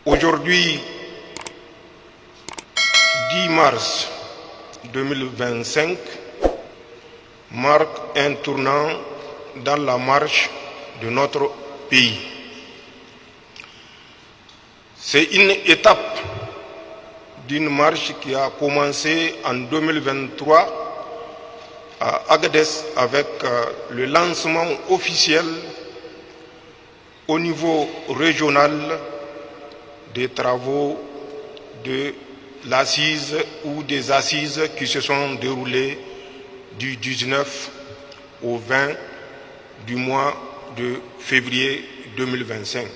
Aujourd'hui, 10 mars 2025, marque un tournant dans la marche de notre pays. C'est une étape d'une marche qui a commencé en 2023 à Agadez avec le lancement officiel au niveau régional des travaux de l'assise ou des assises qui se sont déroulées du 19 au 20 du mois de février 2025.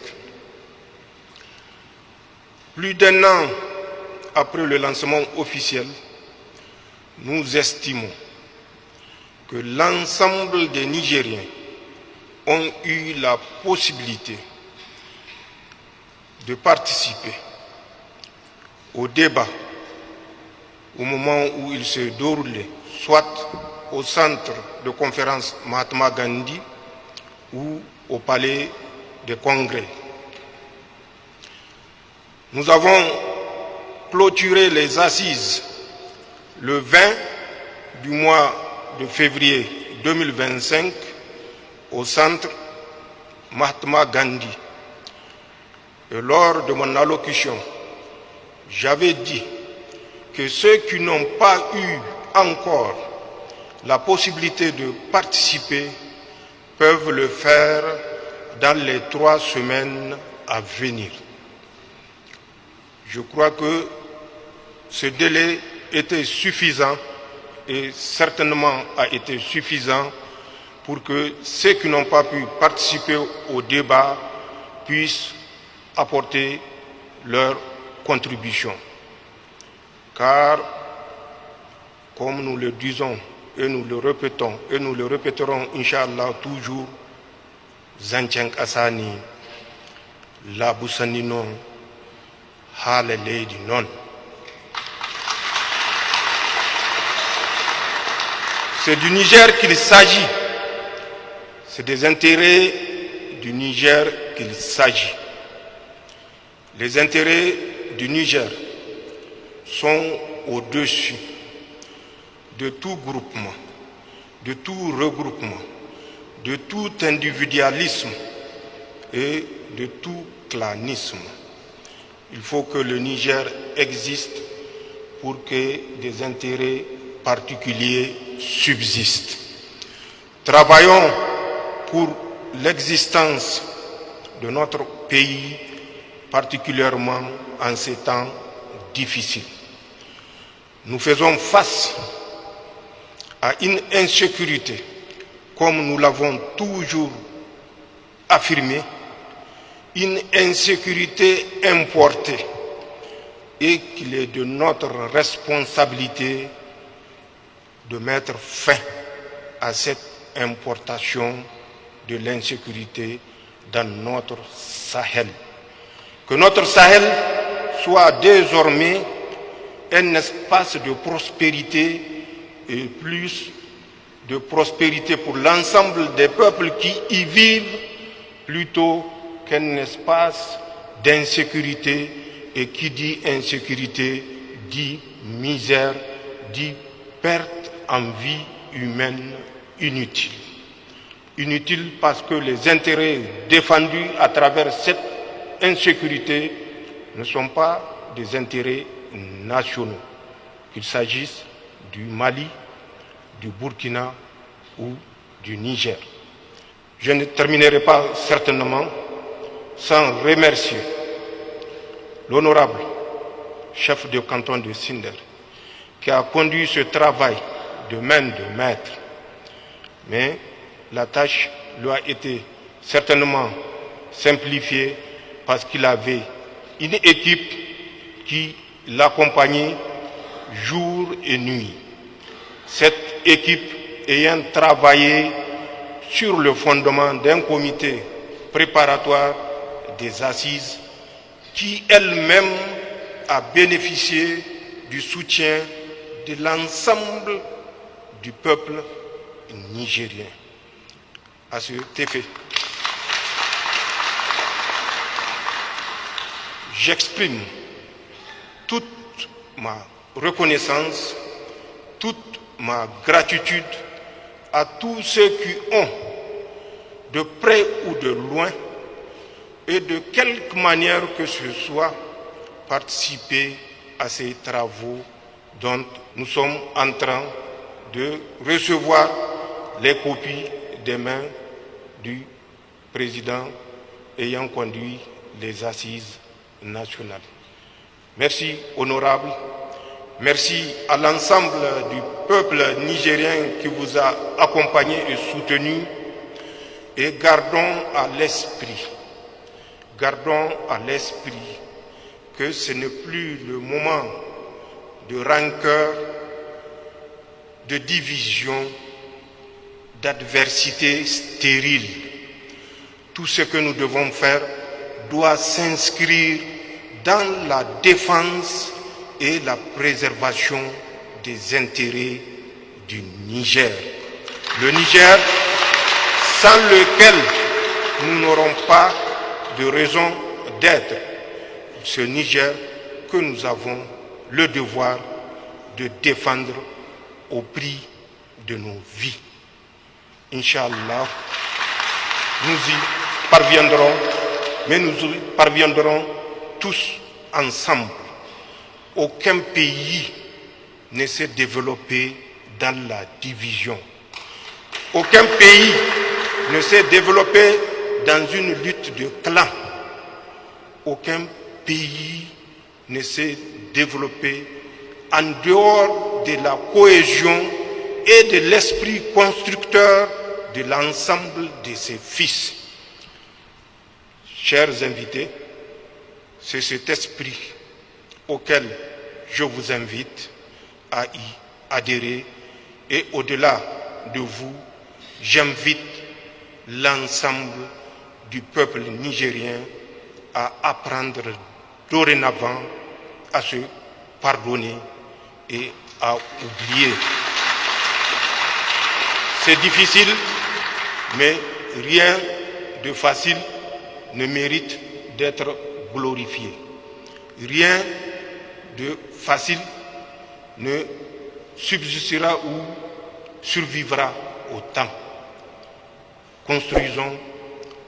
Plus d'un an après le lancement officiel, nous estimons que l'ensemble des Nigériens ont eu la possibilité de participer au débat au moment où il se déroulait, soit au centre de conférence Mahatma Gandhi ou au palais des congrès. Nous avons clôturé les assises le 20 du mois de février 2025 au centre Mahatma Gandhi. Et lors de mon allocution, j'avais dit que ceux qui n'ont pas eu encore la possibilité de participer peuvent le faire dans les 3 semaines à venir. Je crois que ce délai était suffisant et certainement a été suffisant pour que ceux qui n'ont pas pu participer au débat puissent apporter leur contribution. Car, comme nous le disons et nous le répétons et nous le répéterons, Inch'Allah, toujours, Zanceng Asani, la Boussanino, Halele non. C'est du Niger qu'il s'agit. C'est des intérêts du Niger qu'il s'agit. Les intérêts du Niger sont au-dessus de tout groupement, de tout regroupement, de tout individualisme et de tout clanisme. Il faut que le Niger existe pour que des intérêts particuliers subsistent. Travaillons pour l'existence de notre pays, particulièrement en ces temps difficiles. Nous faisons face à une insécurité, comme nous l'avons toujours affirmé, une insécurité importée, et qu'il est de notre responsabilité de mettre fin à cette importation de l'insécurité dans notre Sahel. Que notre Sahel soit désormais un espace de prospérité et plus de prospérité pour l'ensemble des peuples qui y vivent plutôt qu'un espace d'insécurité, et qui dit insécurité dit misère, dit perte en vie humaine inutile. Inutile parce que les intérêts défendus à travers cette insécurité ne sont pas des intérêts nationaux, qu'il s'agisse du Mali, du Burkina ou du Niger. Je ne terminerai pas certainement sans remercier l'honorable chef de canton de Sinder qui a conduit ce travail de main de maître. Mais la tâche lui a été certainement simplifiée parce qu'il avait une équipe qui l'accompagnait jour et nuit. Cette équipe ayant travaillé sur le fondement d'un comité préparatoire des assises qui elle-même a bénéficié du soutien de l'ensemble du peuple nigérien. À cet effet, j'exprime toute ma reconnaissance, toute ma gratitude à tous ceux qui ont, de près ou de loin, et de quelque manière que ce soit, participé à ces travaux dont nous sommes en train de recevoir les copies des mains du président ayant conduit les assises nationales. Merci, honorable. Merci à l'ensemble du peuple nigérien qui vous a accompagné et soutenu. Et gardons à l'esprit que ce n'est plus le moment de rancœur, de division, d'adversité stérile. Tout ce que nous devons faire doit s'inscrire dans la défense et la préservation des intérêts du Niger. Le Niger, sans lequel nous n'aurons pas de raison d'être. Ce Niger que nous avons le devoir de défendre au prix de nos vies. Inch'Allah, nous y parviendrons, mais nous y parviendrons tous ensemble. Aucun pays ne s'est développé dans la division. Aucun pays ne s'est développé dans une lutte de clans. Aucun pays ne s'est développé en dehors de la cohésion et de l'esprit constructeur de l'ensemble de ses fils. Chers invités, c'est cet esprit auquel je vous invite à y adhérer et au-delà de vous, j'invite l'ensemble du peuple nigérien à apprendre dorénavant à se pardonner et à oublier. C'est difficile, mais rien de facile ne mérite d'être glorifié. Rien de facile ne subsistera ou survivra au temps. Construisons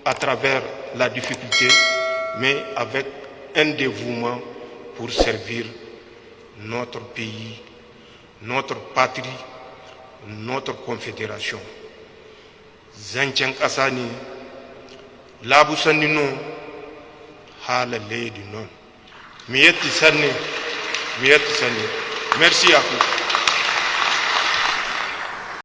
à travers la difficulté, mais avec un dévouement pour servir notre pays, notre patrie, notre confédération. Zancen ƙasa ne, labu sanni no, halalle di non. Miyatti sanni. Merci à vous.